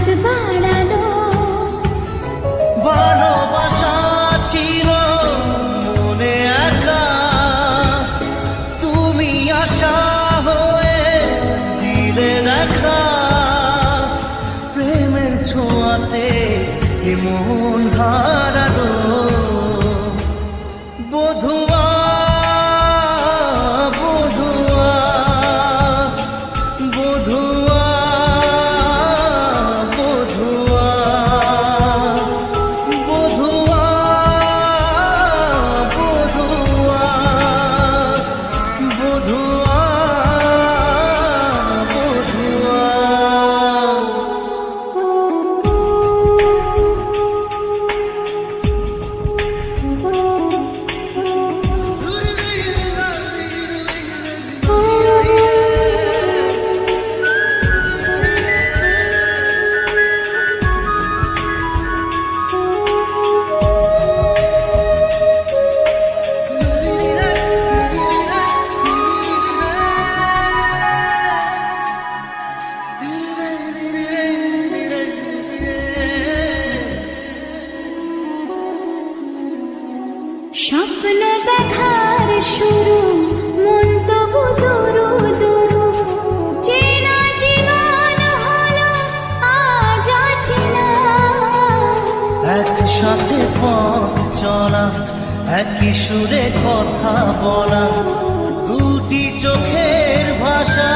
হাত বাড়ালো। ভালোবাসা ছিল মনে একা, তুমি আশা হয়ে দিলে দেখা। প্রেমের ছোঁয়াতে এ মন হারালো। বধুয়া বধুয়া বধুয়া বধুয়া বধুয়া বধুয়া বধুয়া বধুয়া। স্বপ্ন দেখার শুরু, মন তবু দুরু দুরু। চেনা জীবন হলো আজ অচেনা। একসাথে পথ চলা, একই সুরে কথা বলা, দুটি চোখের ভাষা।